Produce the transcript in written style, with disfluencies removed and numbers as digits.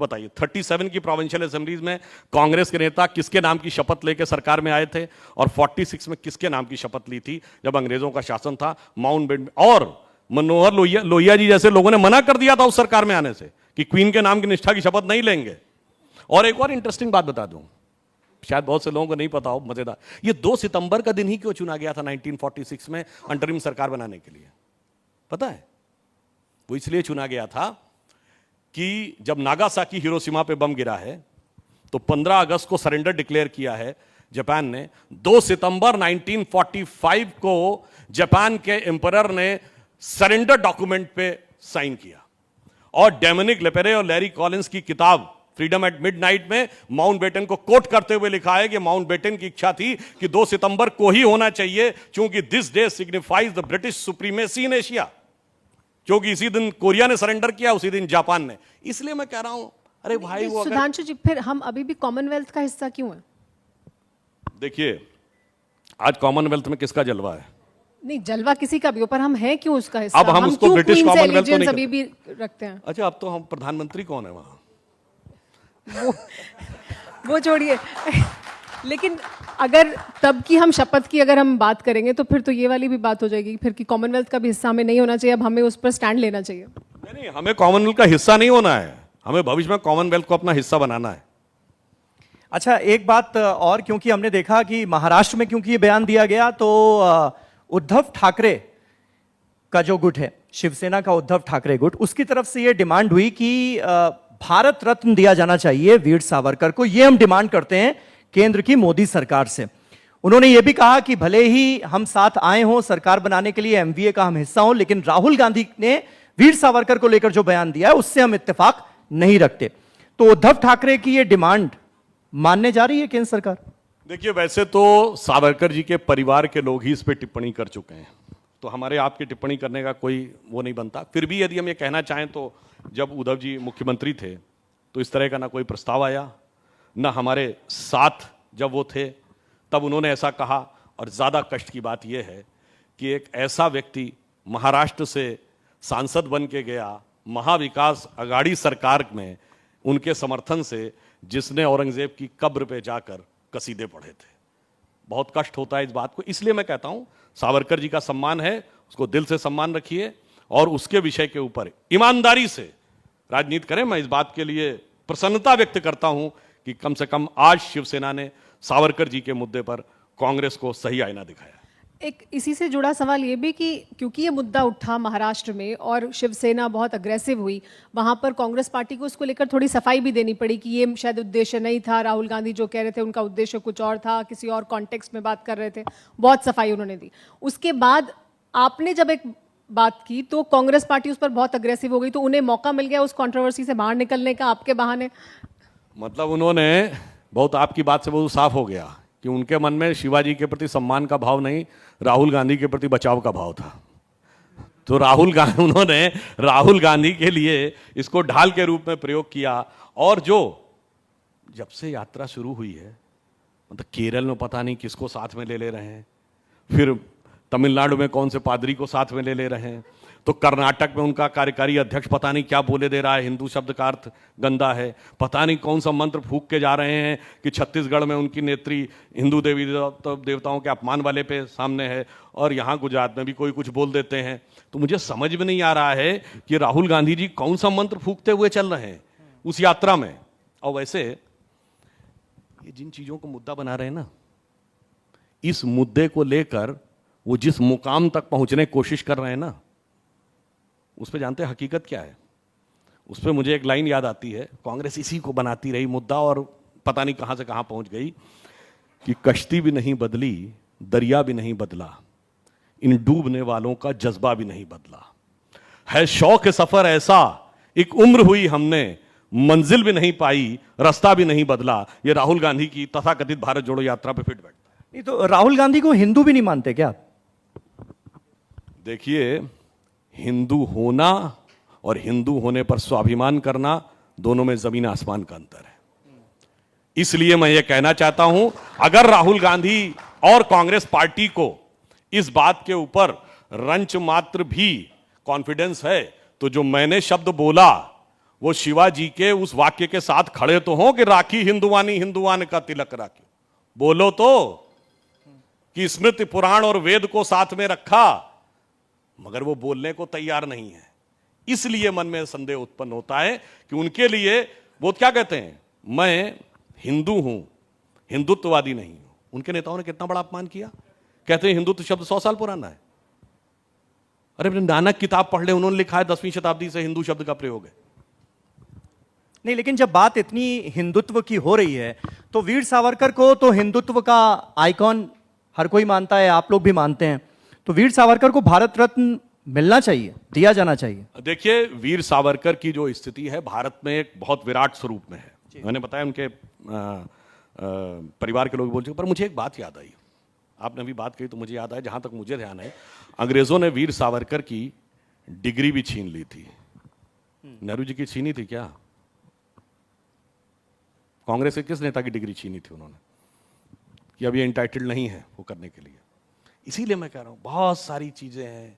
बताइए, 37 की provincial assemblies में कांग्रेस के नेता किसके नाम की शपथ लेकर सरकार में आए थे, और 46 में किसके नाम की शपथ ली थी जब अंग्रेजों का शासन था माउंटबेटन में? और मनोहर लोहिया जी जैसे लोगों ने मना कर दिया था उस सरकार में आने से कि क्वीन के नाम की निष्ठा की शपथ नहीं लेंगे। और एक और इंटरेस्टिंग बात बता दूं, शायद बहुत से लोगों को नहीं पता हो, मजेदार, ये 2 सितंबर का दिन ही क्यों चुना गया था 1946 में अंतरिम सरकार बनाने के लिए? पता है? वो इसलिए चुना गया था कि जब नागासाकी हिरोशिमा पे बम गिरा है तो 15 अगस्त को सरेंडर डिक्लेयर किया है जापान ने। 2 सितंबर 1945 को जापान के एम्परर ने सरेंडर डॉक्यूमेंट पे साइन किया, और डोमिनिक लेपेरे और लैरी कॉलिंस की किताब फ्रीडम एट मिडनाइट में माउंटबेटन को कोट करते हुए लिखा है कि माउंटबेटन की इच्छा थी कि 2 सितंबर को ही होना चाहिए, क्योंकि this day signifies the British supremacy in Asia, क्योंकि इसी दिन कोरिया ने सरेंडर किया, उसी दिन जापान ने। इसलिए मैं कह रहा हूं, अरे भाई वो सुधांशु जी, फिर हम अभी भी कॉमनवेल्थ का हिस्सा क्यों है? देखिए, आज कॉमनवेल्थ में किसका जलवा है? नहीं, जलवा किसी का भी हो, पर हम हैं क्यों उसका हिस्सा? अब हम उसको ब्रिटिश कॉमनवेल्थ को नहीं अभी भी रखते हैं। अच्छा, अब तो हम प्रधानमंत्री कौन है वहां? वो छोड़िए। लेकिन अगर तब की हम शपथ की अगर हम बात करेंगे तो फिर तो ये वाली भी बात हो जाएगी फिर कि कॉमनवेल्थ का भी हिस्सा हमें नहीं होना चाहिए, अब हमें उस पर स्टैंड लेना चाहिए। नहीं, हमें कॉमनवेल्थ का हिस्सा नहीं होना है, हमें भविष्य में कॉमनवेल्थ को अपना हिस्सा बनाना है। अच्छा, एक बात और, क्योंकि हमने देखा कि महाराष्ट्र में क्योंकि ये बयान दिया गया तो उद्धव ठाकरे का जो गुट है, शिवसेना का उद्धव ठाकरे गुट, उसकी तरफ से ये डिमांड हुई कि भारत रत्न दिया जाना चाहिए वीर सावरकर को। ये हम डिमांड करते हैं केंद्र की मोदी सरकार से। उन्होंने ये भी कहा कि भले ही हम साथ आए हों सरकार बनाने के लिए, एमवीए का हम हिस्सा हों, लेकिन राहुल गांधी ने वीर सावरकर को लेकर जो बयान दिया है उससे हम इत्तेफाक नहीं रखते। तो उद्धव ठाकरे की ये डिमांड मानने जा रही है केंद्र सरकार? देखिए, वैसे तो सावरकर जी के परिवार के लोग ही इस पर टिप्पणी कर चुके हैं, तो हमारे आपकी टिप्पणी करने का कोई वो नहीं बनता। फिर भी यदि हम ये कहना चाहें तो जब उद्धव जी मुख्यमंत्री थे तो इस तरह का ना कोई प्रस्ताव आया, ना हमारे साथ जब वो थे तब उन्होंने ऐसा कहा। और ज़्यादा कष्ट की बात यह है कि एक ऐसा व्यक्ति महाराष्ट्र से सांसद बन के गया महाविकास अघाड़ी सरकार में उनके समर्थन से, जिसने औरंगजेब की कब्र पे जाकर कसीदे पढ़े थे। बहुत कष्ट होता है इस बात को। इसलिए मैं कहता हूं, सावरकर जी का सम्मान है, उसको दिल से सम्मान रखिए और उसके विषय के ऊपर ईमानदारी से राजनीति करें। मैं इस बात के लिए प्रसन्नता व्यक्त करता हूं कि कम से कम आज शिवसेना ने सावरकर जी के मुद्दे पर कांग्रेस को सही आईना दिखाया। एक इसी से जुड़ा सवाल ये भी कि क्योंकि ये मुद्दा उठा महाराष्ट्र में और शिवसेना बहुत अग्रेसिव हुई, वहां पर कांग्रेस पार्टी को उसको लेकर थोड़ी सफाई भी देनी पड़ी कि ये शायद उद्देश्य नहीं था। राहुल गांधी जो कह रहे थे उनका उद्देश्य कुछ और था, किसी और कॉन्टेक्स्ट में बात कर रहे थे, बहुत सफाई उन्होंने दी। उसके बाद आपने जब एक बात की तो कांग्रेस पार्टी उस पर बहुत अग्रेसिव हो गई, तो उन्हें मौका मिल गया उस कंट्रोवर्सी से बाहर निकलने का आपके बहाने। मतलब उन्होंने बहुत, आपकी बात से बहुत साफ हो गया कि उनके मन में शिवाजी के प्रति सम्मान का भाव नहीं, राहुल गांधी के प्रति बचाव का भाव था। तो उन्होंने राहुल गांधी के लिए इसको ढाल के रूप में प्रयोग किया। और जो जब से यात्रा शुरू हुई है, मतलब केरल में पता नहीं किसको साथ में ले रहे हैं, फिर तमिलनाडु में कौन से पादरी को साथ में ले रहे हैं, तो कर्नाटक में उनका कार्यकारी अध्यक्ष पता नहीं क्या बोले दे रहा है, हिंदू शब्द का अर्थ गंदा है, पता नहीं कौन सा मंत्र फूंक के जा रहे हैं कि छत्तीसगढ़ में उनकी नेत्री हिंदू देवी देवताओं के अपमान वाले पे सामने है, और यहाँ गुजरात में भी कोई कुछ बोल देते हैं। तो मुझे समझ में नहीं आ रहा है कि राहुल गांधी जी कौन सा मंत्र फूंकते हुए चल रहे हैं उस यात्रा में। और वैसे ये जिन चीजों को मुद्दा बना रहे हैं ना, इस मुद्दे को लेकर वो जिस मुकाम तक पहुंचने की कोशिश कर रहे हैं ना, उस पर जानते हैं हकीकत क्या है? उस पर मुझे एक लाइन याद आती है, कांग्रेस इसी को बनाती रही मुद्दा और पता नहीं कहां से कहां पहुंच गई कि कश्ती भी नहीं बदली, दरिया भी नहीं बदला, इन डूबने वालों का जज्बा भी नहीं बदला, है शौक सफर ऐसा, एक उम्र हुई हमने, मंजिल भी नहीं पाई, रास्ता भी नहीं बदला। ये राहुल गांधी की तथाकथित भारत जोड़ो यात्रा पे फिट बैठता है। ये तो राहुल गांधी को हिंदू भी नहीं मानते क्या? देखिए, हिंदू होना और हिंदू होने पर स्वाभिमान करना, दोनों में जमीन आसमान का अंतर है। इसलिए मैं ये कहना चाहता हूं, अगर राहुल गांधी और कांग्रेस पार्टी को इस बात के ऊपर रंच मात्र भी कॉन्फिडेंस है, तो जो मैंने शब्द बोला वो शिवाजी के उस वाक्य के साथ खड़े तो हों कि राखी हिंदुवानी हिंदुवान का तिलक राखी। बोलो तो कि स्मृति पुराण और वेद को साथ में रखा, मगर वो बोलने को तैयार नहीं है। इसलिए मन में संदेह उत्पन्न होता है कि उनके लिए वो क्या कहते हैं, मैं हिंदू हूं, हिंदुत्ववादी नहीं हूं। उनके नेताओं ने कितना बड़ा अपमान किया। कहते हैं हिंदुत्व शब्द 100 साल पुराना है। अरे नानक किताब पढ़ ले, उन्होंने लिखा है 10वीं शताब्दी से हिंदू शब्द का प्रयोग है। नहीं, लेकिन जब बात इतनी हिंदुत्व की हो रही है तो वीर सावरकर को तो हिंदुत्व का आइकॉन हर कोई मानता है, आप लोग भी मानते हैं, तो वीर सावरकर को भारत रत्न मिलना चाहिए, दिया जाना चाहिए। देखिए, वीर सावरकर की जो स्थिति है भारत में एक बहुत विराट स्वरूप में है। मैंने बताया उनके परिवार के लोग बोल चुके, पर मुझे एक बात याद आई, आपने अभी बात कही तो मुझे याद आया, जहां तक मुझे ध्यान है अंग्रेजों ने वीर सावरकर की डिग्री भी छीन ली थी। नेहरू जी की छीनी थी क्या? कांग्रेस के किस नेता की डिग्री छीनी थी उन्होंने कि अब ये इंटाइटल्ड नहीं है वो करने के लिए? इसीलिए मैं कह रहा हूं बहुत सारी चीजें हैं।